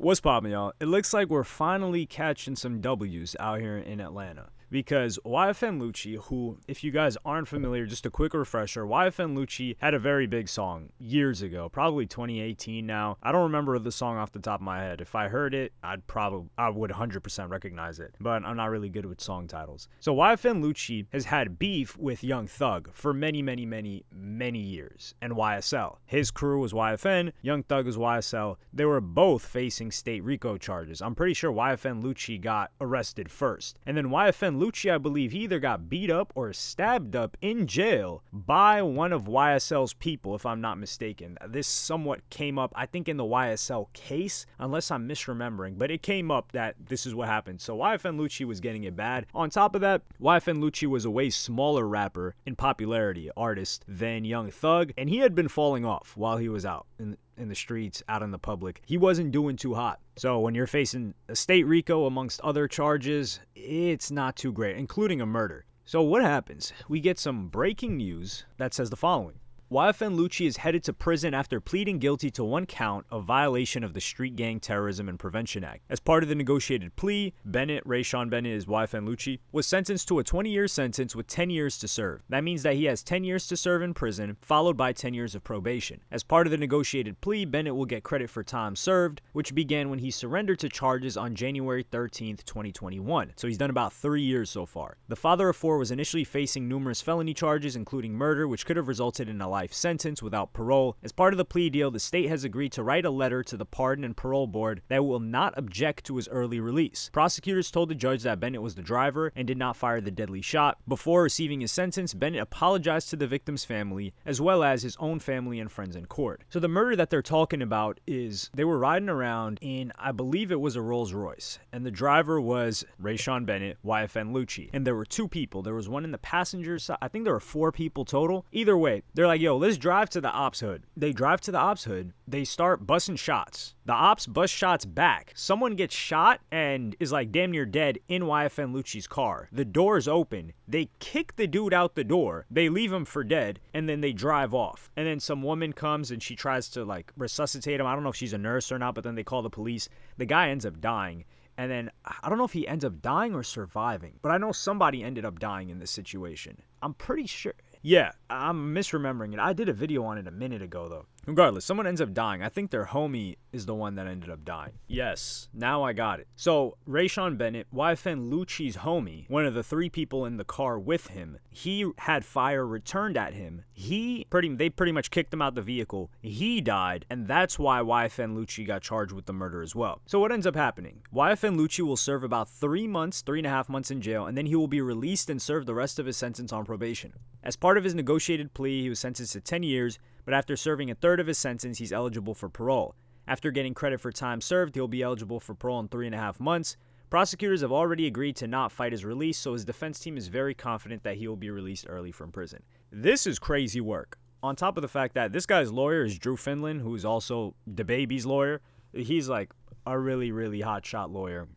What's poppin', y'all? It looks like we're finally catching some W's out here in Atlanta. Because YFN Lucci, who, if you guys aren't familiar, just a quick refresher, YFN Lucci had a very big song years ago, probably 2018 now. I don't remember the song off the top of my head. If I heard it, I would 100% recognize it. But I'm not really good with song titles. So YFN Lucci has had beef with Young Thug for many years. And YSL. His crew was YFN, Young Thug was YSL. They were both facing state RICO charges. I'm pretty sure YFN Lucci got arrested first. And then YFN Lucci, I believe, he either got beat up or stabbed up in jail by one of YSL's people, if I'm not mistaken. This somewhat came up, I think, in the YSL case, unless I'm misremembering, but it came up that this is what happened. So YFN Lucci was getting it bad. On top of that, YFN Lucci was a way smaller rapper in popularity, artist, than Young Thug, and he had been falling off while he was out in the streets, out in the public. He wasn't doing too hot. So when you're facing a state RICO amongst other charges, it's not too great, including a murder. So what happens? We get some breaking news that says the following. YFN Lucci is headed to prison after pleading guilty to one count of violation of the Street Gang Terrorism and Prevention Act. As part of the negotiated plea, Rayshawn Bennett is YFN Lucci, was sentenced to a 20-year sentence with 10 years to serve. That means that he has 10 years to serve in prison, followed by 10 years of probation. As part of the negotiated plea, Bennett will get credit for time served, which began when he surrendered to charges on January 13th, 2021. So he's done about 3 years so far. The father of four was initially facing numerous felony charges, including murder, which could have resulted in a life sentence without parole. As part of the plea deal, the state has agreed to write a letter to the Pardon and Parole Board that will not object to his early release. Prosecutors told the judge that Bennett was the driver and did not fire the deadly shot. Before receiving his sentence, Bennett apologized to the victim's family, as well as his own family and friends in court. So the murder that they're talking about is they were riding around in, I believe it was a Rolls Royce, and the driver was Rayshawn Bennett, YFN Lucci, and there were two people. There was one in the passenger side. I think there were 4 people total. Either way, they're like, yo, let's drive to the ops hood. They drive to the ops hood. They start busting shots. The ops bust shots back. Someone gets shot and is like damn near dead in YFN Lucci's car. The door's open. They kick the dude out the door. They leave him for dead, and then they drive off. And then some woman comes and she tries to like resuscitate him. I don't know if she's a nurse or not, but then they call the police. The guy ends up dying. And then I don't know if he ends up dying or surviving, but I know somebody ended up dying in this situation. I'm pretty sure. Yeah, I'm misremembering it. I did a video on it a minute ago, though. Regardless, someone ends up dying. I think their homie is the one that ended up dying. Yes, now I got it. So, Rayshawn Bennett, YFN Lucci's homie, one of the 3 people in the car with him, he had fire returned at him. They pretty much kicked him out the vehicle. He died, and that's why YFN Lucci got charged with the murder as well. So what ends up happening? YFN Lucci will serve about 3.5 months in jail, and then he will be released and serve the rest of his sentence on probation. As part of his negotiated plea, he was sentenced to 10 years, but after serving a third of his sentence, he's eligible for parole. After getting credit for time served, he'll be eligible for parole in 3.5 months. Prosecutors have already agreed to not fight his release, so his defense team is very confident that he will be released early from prison. This is crazy work. On top of the fact that this guy's lawyer is Drew Finland, who's also DaBaby's lawyer. He's like a really hotshot lawyer.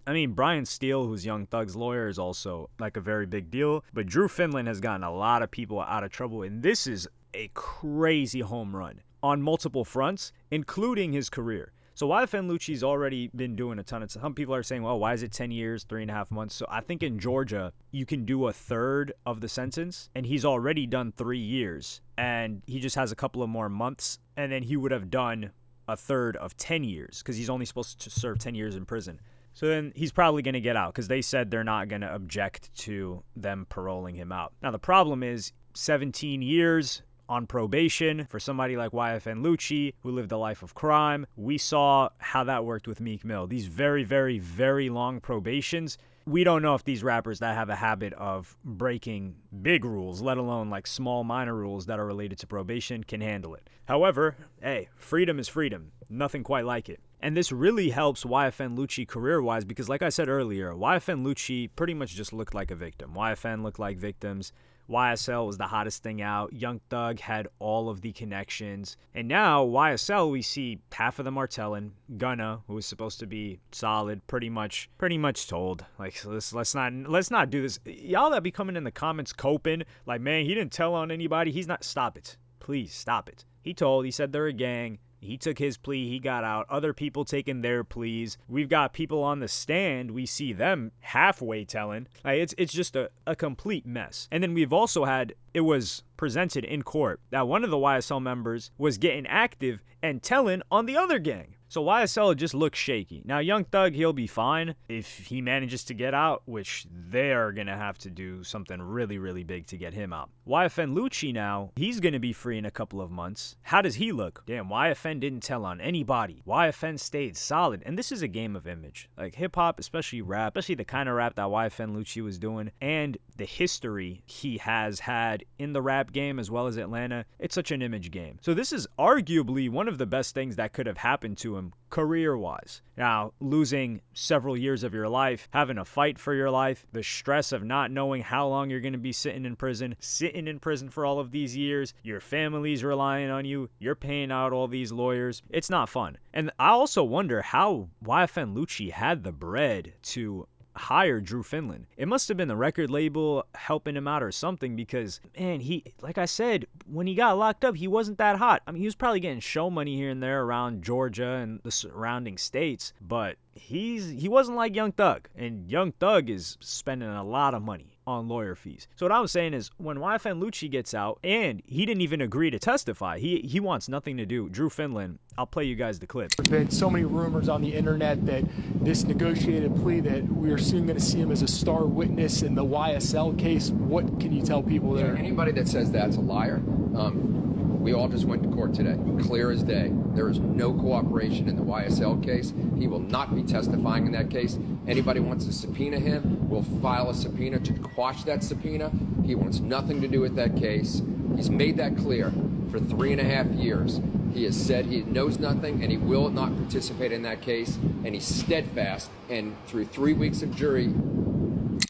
I mean, Brian Steele, who's Young Thug's lawyer, is also like a very big deal. But Drew Finland has gotten a lot of people out of trouble, and this is a crazy home run on multiple fronts, including his career. So YFN Lucci's already been doing a ton of stuff. Some people are saying, well, why is it 10 years, 3.5 months? So I think in Georgia, you can do a third of the sentence, and he's already done 3 years, and he just has a couple of more months, and then he would have done a third of 10 years because he's only supposed to serve 10 years in prison. So then he's probably going to get out because they said they're not going to object to them paroling him out. Now, the problem is 17 years on probation for somebody like YFN Lucci, who lived a life of crime. We saw how that worked with Meek Mill. These very long probations. We don't know if these rappers that have a habit of breaking big rules, let alone like small minor rules that are related to probation, can handle it. However, hey, freedom is freedom. Nothing quite like it. And this really helps YFN Lucci career-wise because like I said earlier, YFN Lucci pretty much just looked like a victim. YFN looked like victims. YSL was the hottest thing out. Young Thug had all of the connections. And now YSL, we see half of them are telling. Gunna, who was supposed to be solid, pretty much told. Like, so let's not do this. Y'all that be coming in the comments coping, like, man, he didn't tell on anybody. He's not. Stop it. Please stop it. He said they're a gang. He took his plea, he got out. Other people taking their pleas. We've got people on the stand. We see them halfway telling. Like, it's just a complete mess. And then we've also had, it was presented in court that one of the YSL members was getting active and telling on the other gang. So YSL just looks shaky. Now, Young Thug, he'll be fine if he manages to get out, which they're going to have to do something really, really big to get him out. YFN Lucci now, he's going to be free in a couple of months. How does he look? Damn, YFN didn't tell on anybody. YFN stayed solid. And this is a game of image. Like hip-hop, especially rap, especially the kind of rap that YFN Lucci was doing, and the history he has had in the rap game as well as Atlanta, it's such an image game. So this is arguably one of the best things that could have happened to him career-wise. Now, losing several years of your life, having a fight for your life, the stress of not knowing how long you're going to be sitting in prison for all of these years, your family's relying on you, you're paying out all these lawyers. It's not fun. And I also wonder how YFN Lucci had the bread to hire Drew Finland. It must have been the record label helping him out or something, because, man, he, like I said, when he got locked up, he wasn't that hot. I mean, he was probably getting show money here and there around Georgia and the surrounding states, but he wasn't like Young Thug, and Young Thug is spending a lot of money on lawyer fees. So what I'm saying is, when YFN Lucci gets out, and he didn't even agree to testify, he wants nothing to do. Drew Finland, I'll play you guys the clip. There's been so many rumors on the internet that this negotiated plea, that we are soon going to see him as a star witness in the YSL case. What can you tell people there? Anybody that says that's a liar. We all just went to court today, clear as day. There is no cooperation in the YSL case. He will not be testifying in that case. Anybody wants to subpoena him, we'll file a subpoena to quash that subpoena. He wants nothing to do with that case. He's made that clear for 3.5 years. He has said he knows nothing and he will not participate in that case, and he's steadfast. And through 3 weeks of jury,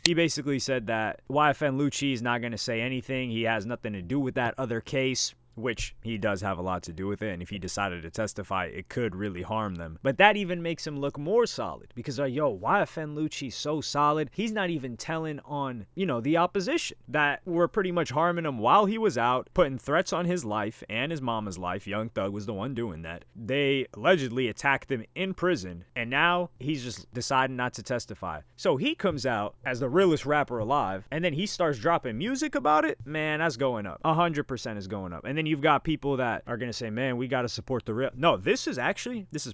he basically said that YFN Lucci is not going to say anything. He has nothing to do with that other case, which he does have a lot to do with it, and if he decided to testify, it could really harm them. But that even makes him look more solid, because YFN Lucci's so solid, he's not even telling on, the opposition that were pretty much harming him while he was out, putting threats on his life and his mama's life. Young Thug was the one doing that. They allegedly attacked him in prison, and now he's just deciding not to testify. So he comes out as the realest rapper alive, and then he starts dropping music about it. Man, that's going up. 100% is going up. And then you've got people that are going to say, man, we got to support the real. No, this is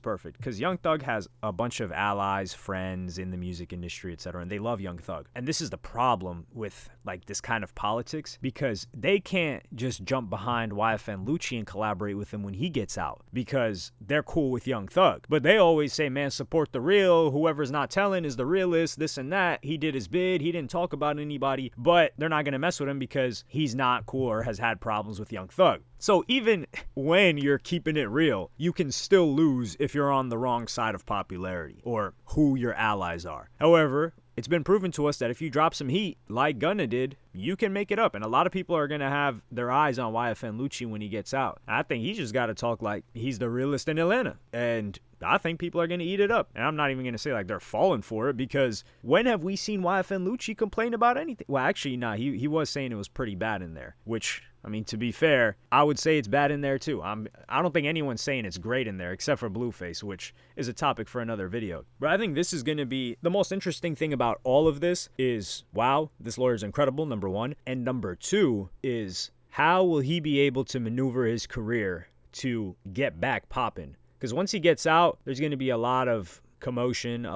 perfect, because Young Thug has a bunch of allies, friends in the music industry, etc., and they love Young Thug. And this is the problem with this kind of politics, because they can't just jump behind YFN Lucci and collaborate with him when he gets out, because they're cool with Young Thug. But they always say, man, support the real. Whoever's not telling is the realist, this and that. He did his bid. He didn't talk about anybody, but they're not going to mess with him because he's not cool or has had problems with Young Thug. So even when you're keeping it real, you can still lose if you're on the wrong side of popularity or who your allies are. However, it's been proven to us that if you drop some heat like Gunna did, you can make it up. And a lot of people are going to have their eyes on YFN Lucci when he gets out. I think he's just got to talk like he's the realest in Atlanta. And I think people are going to eat it up. And I'm not even going to say they're falling for it, because when have we seen YFN Lucci complain about anything? Well, actually, nah, he was saying it was pretty bad in there, which, I mean, to be fair, I would say it's bad in there too. I don't think anyone's saying it's great in there except for Blueface, which is a topic for another video. But I think this is going to be the most interesting thing about all of this is, wow, this lawyer's incredible, number one. And number two is, how will he be able to maneuver his career to get back popping? Because once he gets out, there's going to be a lot of commotion,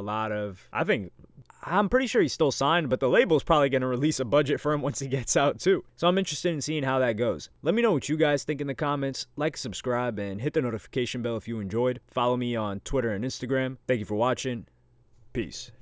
I'm pretty sure he's still signed, but the label's probably going to release a budget for him once he gets out too. So I'm interested in seeing how that goes. Let me know what you guys think in the comments. Like, subscribe, and hit the notification bell if you enjoyed. Follow me on Twitter and Instagram. Thank you for watching. Peace.